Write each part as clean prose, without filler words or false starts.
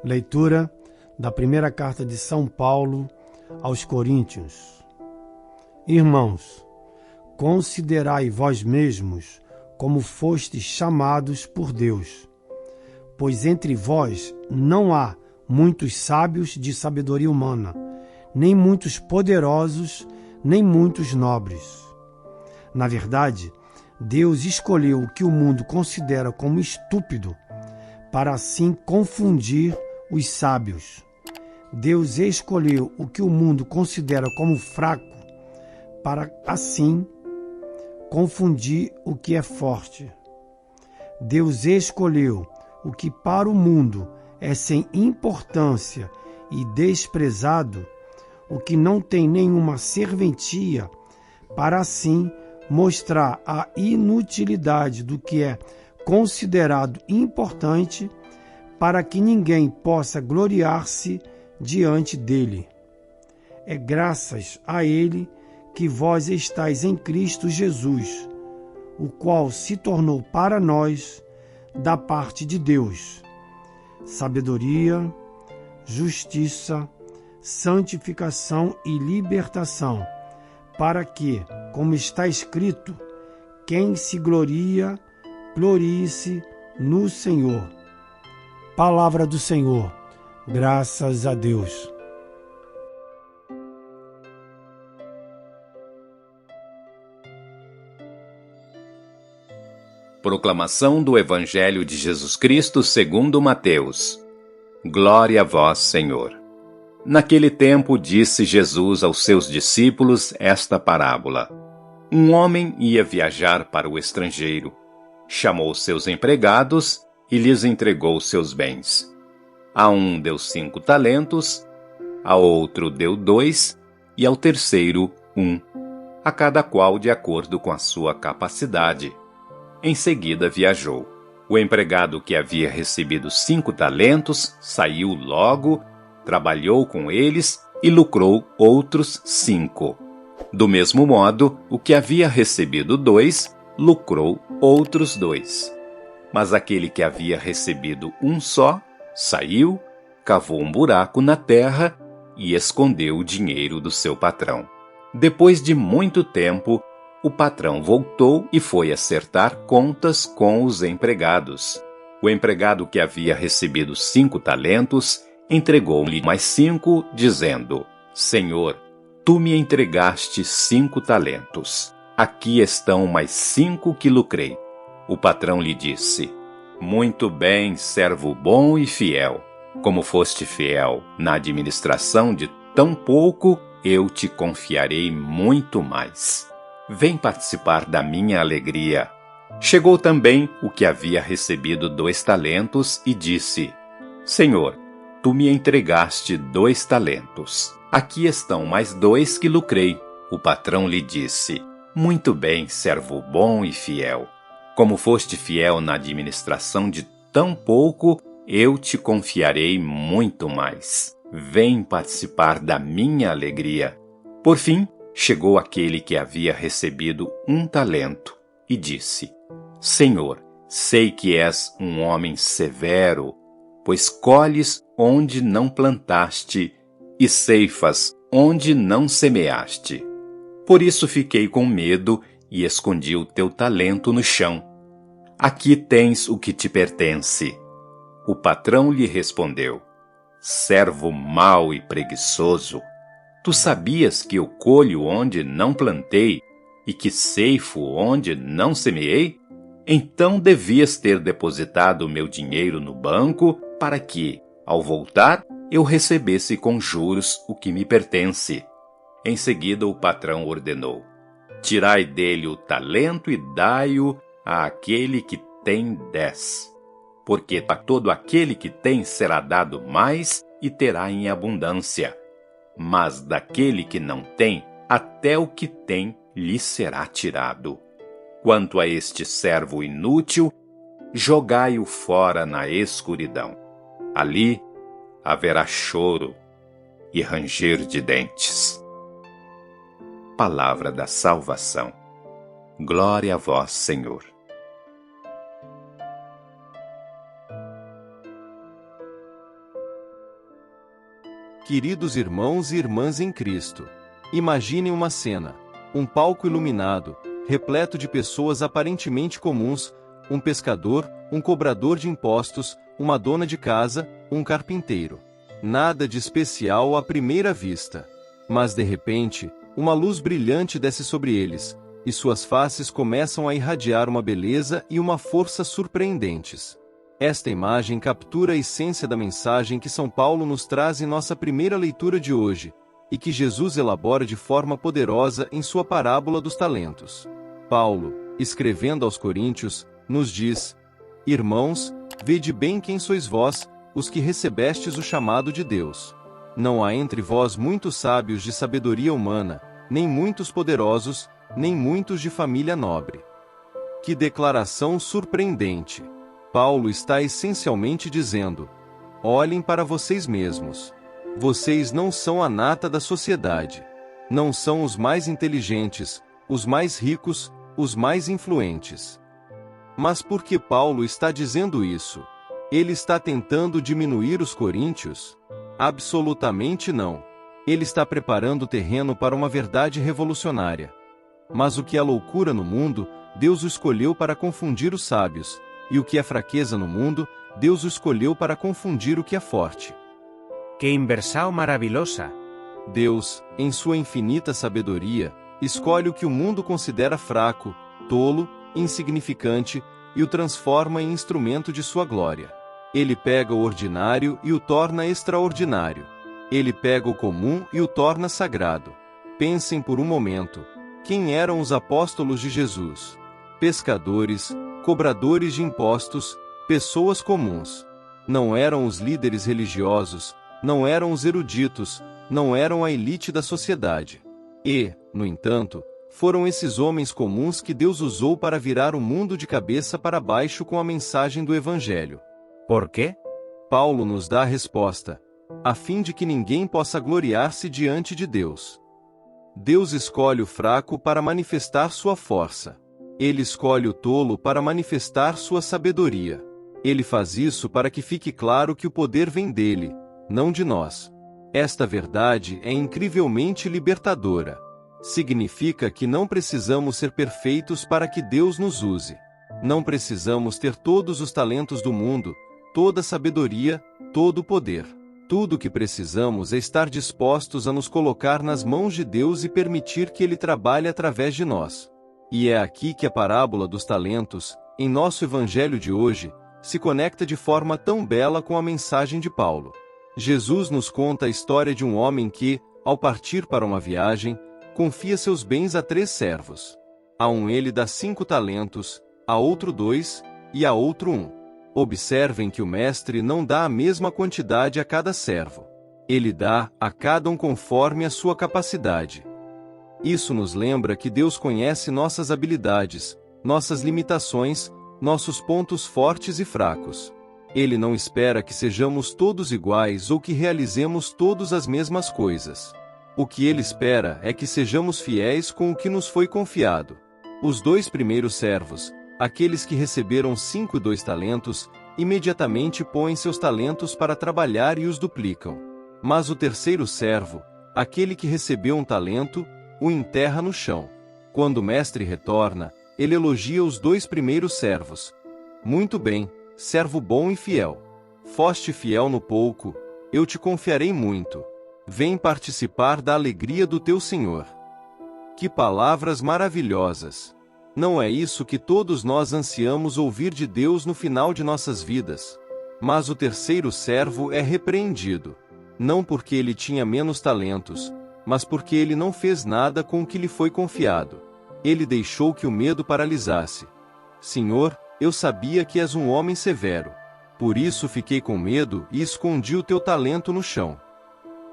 Leitura da primeira carta de São Paulo aos Coríntios. Irmãos, considerai vós mesmos como fostes chamados por Deus, pois entre vós não há muitos sábios de sabedoria humana, nem muitos poderosos, nem muitos nobres. Na verdade, Deus escolheu o que o mundo considera como estúpido, para assim confundir os sábios. Deus escolheu o que o mundo considera como fraco, para assim confundir o que é forte. Deus escolheu o que para o mundo é sem importância e desprezado, o que não tem nenhuma serventia, para assim mostrar a inutilidade do que é considerado importante, para que ninguém possa gloriar-se diante dele. É graças a ele que vós estáis em Cristo Jesus, o qual se tornou para nós, da parte de Deus, sabedoria, justiça, santificação e libertação, para que, como está escrito, quem se gloria, glorie-se no Senhor. Palavra do Senhor. Graças a Deus. Proclamação do Evangelho de Jesus Cristo segundo Mateus. Glória a vós, Senhor. Naquele tempo disse Jesus aos seus discípulos esta parábola. Um homem ia viajar para o estrangeiro. Chamou seus empregados e lhes entregou seus bens. A um deu 5 talentos, a outro deu 2 e ao terceiro 1, a cada qual de acordo com a sua capacidade. Em seguida viajou. O empregado que havia recebido 5 talentos saiu logo, trabalhou com eles e lucrou outros 5. Do mesmo modo, o que havia recebido 2, lucrou outros 2. Mas aquele que havia recebido 1 só, saiu, cavou um buraco na terra e escondeu o dinheiro do seu patrão. Depois de muito tempo, o patrão voltou e foi acertar contas com os empregados. O empregado que havia recebido 5 talentos entregou-lhe mais 5, dizendo: Senhor, tu me entregaste 5 talentos. Aqui estão mais 5 que lucrei. O patrão lhe disse: Muito bem, servo bom e fiel. Como foste fiel na administração de tão pouco, eu te confiarei muito mais. Vem participar da minha alegria. Chegou também o que havia recebido 2 talentos e disse: Senhor, tu me entregaste 2 talentos. Aqui estão mais 2 que lucrei. O patrão lhe disse: Muito bem, servo bom e fiel. Como foste fiel na administração de tão pouco, eu te confiarei muito mais. Vem participar da minha alegria. Por fim, chegou aquele que havia recebido 1 talento e disse: Senhor, sei que és um homem severo, pois colhes onde não plantaste e ceifas onde não semeaste. Por isso fiquei com medo e escondi o teu talento no chão. Aqui tens o que te pertence. O patrão lhe respondeu: Servo mau e preguiçoso, tu sabias que eu colho onde não plantei e que ceifo onde não semeei? Então devias ter depositado o meu dinheiro no banco para que, ao voltar, eu recebesse com juros o que me pertence. Em seguida o patrão ordenou: Tirai dele o talento e dai-o àquele que tem 10. Porque a todo aquele que tem será dado mais e terá em abundância. Mas daquele que não tem, até o que tem lhe será tirado. Quanto a este servo inútil, jogai-o fora na escuridão. Ali haverá choro e ranger de dentes. Palavra da salvação. Glória a vós, Senhor. Queridos irmãos e irmãs em Cristo, imaginem uma cena: um palco iluminado, repleto de pessoas aparentemente comuns, um pescador, um cobrador de impostos, uma dona de casa, um carpinteiro. Nada de especial à primeira vista. Mas de repente, uma luz brilhante desce sobre eles, e suas faces começam a irradiar uma beleza e uma força surpreendentes. Esta imagem captura a essência da mensagem que São Paulo nos traz em nossa primeira leitura de hoje, e que Jesus elabora de forma poderosa em sua parábola dos talentos. Paulo, escrevendo aos Coríntios, nos diz: Irmãos, vede bem quem sois vós, os que recebestes o chamado de Deus. Não há entre vós muitos sábios de sabedoria humana, nem muitos poderosos, nem muitos de família nobre. Que declaração surpreendente! Paulo está essencialmente dizendo: olhem para vocês mesmos. Vocês não são a nata da sociedade. Não são os mais inteligentes, os mais ricos, os mais influentes. Mas por que Paulo está dizendo isso? Ele está tentando diminuir os coríntios? Absolutamente não. Ele está preparando o terreno para uma verdade revolucionária. Mas o que é loucura no mundo, Deus o escolheu para confundir os sábios, e o que é fraqueza no mundo, Deus o escolheu para confundir o que é forte. ¡Qué inversão maravilhosa! Deus, em sua infinita sabedoria, escolhe o que o mundo considera fraco, tolo, insignificante, e o transforma em instrumento de sua glória. Ele pega o ordinário e o torna extraordinário. Ele pega o comum e o torna sagrado. Pensem por um momento: quem eram os apóstolos de Jesus? Pescadores, cobradores de impostos, pessoas comuns. Não eram os líderes religiosos, não eram os eruditos, não eram a elite da sociedade. E, no entanto, foram esses homens comuns que Deus usou para virar o mundo de cabeça para baixo com a mensagem do Evangelho. Por quê? Paulo nos dá a resposta: a fim de que ninguém possa gloriar-se diante de Deus. Deus escolhe o fraco para manifestar sua força. Ele escolhe o tolo para manifestar sua sabedoria. Ele faz isso para que fique claro que o poder vem dele, não de nós. Esta verdade é incrivelmente libertadora. Significa que não precisamos ser perfeitos para que Deus nos use. Não precisamos ter todos os talentos do mundo, toda a sabedoria, todo o poder. Tudo o que precisamos é estar dispostos a nos colocar nas mãos de Deus e permitir que Ele trabalhe através de nós. E é aqui que a parábola dos talentos, em nosso evangelho de hoje, se conecta de forma tão bela com a mensagem de Paulo. Jesus nos conta a história de um homem que, ao partir para uma viagem, confia seus bens a 3 servos. A um ele dá 5 talentos, a outro 2, e a outro 1. Observem que o mestre não dá a mesma quantidade a cada servo. Ele dá a cada um conforme a sua capacidade. Isso nos lembra que Deus conhece nossas habilidades, nossas limitações, nossos pontos fortes e fracos. Ele não espera que sejamos todos iguais ou que realizemos todas as mesmas coisas. O que ele espera é que sejamos fiéis com o que nos foi confiado. Os 2 primeiros servos, aqueles que receberam 5 e 2 talentos, imediatamente põem seus talentos para trabalhar e os duplicam. Mas o terceiro servo, aquele que recebeu um talento, o enterra no chão. Quando o mestre retorna, ele elogia os 2 primeiros servos. Muito bem, servo bom e fiel. Foste fiel no pouco, eu te confiarei muito. Vem participar da alegria do teu Senhor. Que palavras maravilhosas! Não é isso que todos nós ansiamos ouvir de Deus no final de nossas vidas? Mas o terceiro servo é repreendido. Não porque ele tinha menos talentos, mas porque ele não fez nada com o que lhe foi confiado. Ele deixou que o medo paralisasse. Senhor, eu sabia que és um homem severo. Por isso fiquei com medo e escondi o teu talento no chão.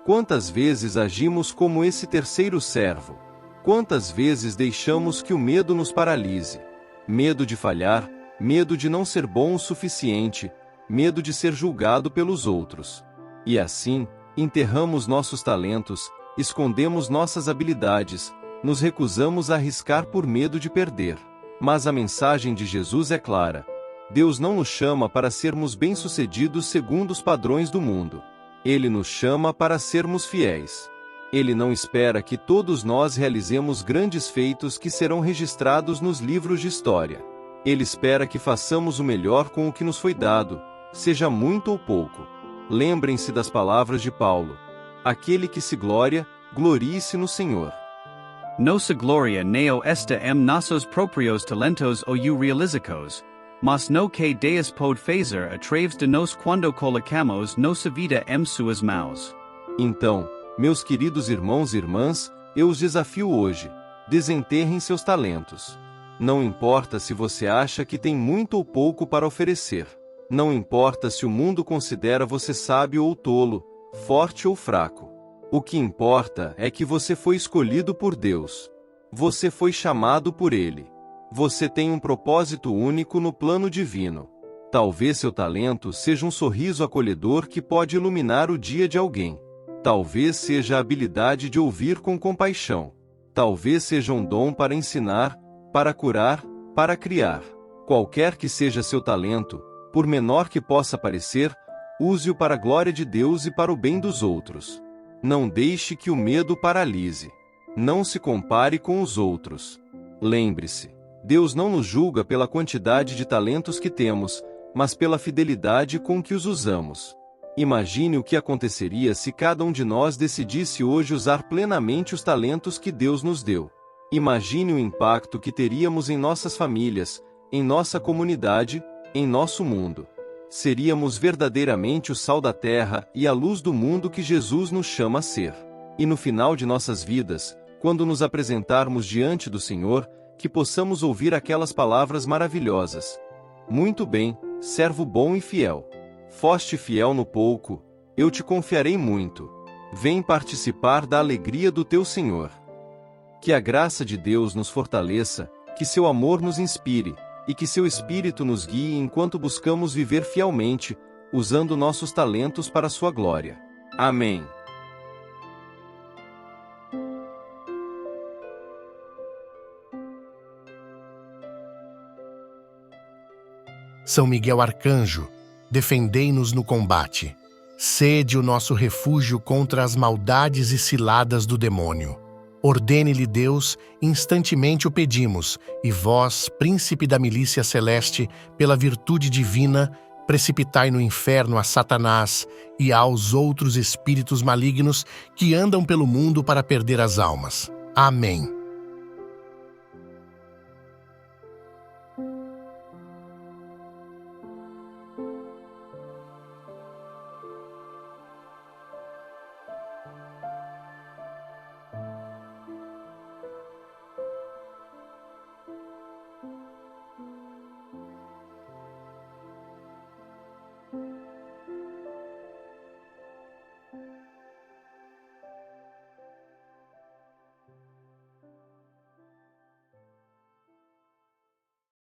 Quantas vezes agimos como esse terceiro servo? Quantas vezes deixamos que o medo nos paralise? Medo de falhar, medo de não ser bom o suficiente, medo de ser julgado pelos outros. E assim, enterramos nossos talentos, escondemos nossas habilidades, nos recusamos a arriscar por medo de perder. Mas a mensagem de Jesus é clara. Deus não nos chama para sermos bem-sucedidos segundo os padrões do mundo. Ele nos chama para sermos fiéis. Ele não espera que todos nós realizemos grandes feitos que serão registrados nos livros de história. Ele espera que façamos o melhor com o que nos foi dado, seja muito ou pouco. Lembrem-se das palavras de Paulo. Aquele que se gloria, glorie-se no Senhor. Nosa gloria neo esta nossos proprios talentos ou realizicos, mas no que Deus pode fazer através de nós quando colocamos nossa vida suas mãos. Então, meus queridos irmãos e irmãs, eu os desafio hoje, desenterrem seus talentos. Não importa se você acha que tem muito ou pouco para oferecer. Não importa se o mundo considera você sábio ou tolo, forte ou fraco. O que importa é que você foi escolhido por Deus. Você foi chamado por Ele. Você tem um propósito único no plano divino. Talvez seu talento seja um sorriso acolhedor que pode iluminar o dia de alguém. Talvez seja a habilidade de ouvir com compaixão. Talvez seja um dom para ensinar, para curar, para criar. Qualquer que seja seu talento, por menor que possa parecer, use-o para a glória de Deus e para o bem dos outros. Não deixe que o medo paralise. Não se compare com os outros. Lembre-se, Deus não nos julga pela quantidade de talentos que temos, mas pela fidelidade com que os usamos. Imagine o que aconteceria se cada um de nós decidisse hoje usar plenamente os talentos que Deus nos deu. Imagine o impacto que teríamos em nossas famílias, em nossa comunidade, em nosso mundo. Seríamos verdadeiramente o sal da terra e a luz do mundo que Jesus nos chama a ser. E no final de nossas vidas, quando nos apresentarmos diante do Senhor, que possamos ouvir aquelas palavras maravilhosas. Muito bem, servo bom e fiel. Foste fiel no pouco, eu te confiarei muito. Vem participar da alegria do teu Senhor. Que a graça de Deus nos fortaleça, que seu amor nos inspire, e que seu Espírito nos guie enquanto buscamos viver fielmente, usando nossos talentos para sua glória. Amém. São Miguel Arcanjo, defendei-nos no combate. Sede o nosso refúgio contra as maldades e ciladas do demônio. Ordene-lhe Deus, instantemente o pedimos, e vós, príncipe da milícia celeste, pela virtude divina, precipitai no inferno a Satanás e aos outros espíritos malignos que andam pelo mundo para perder as almas. Amém.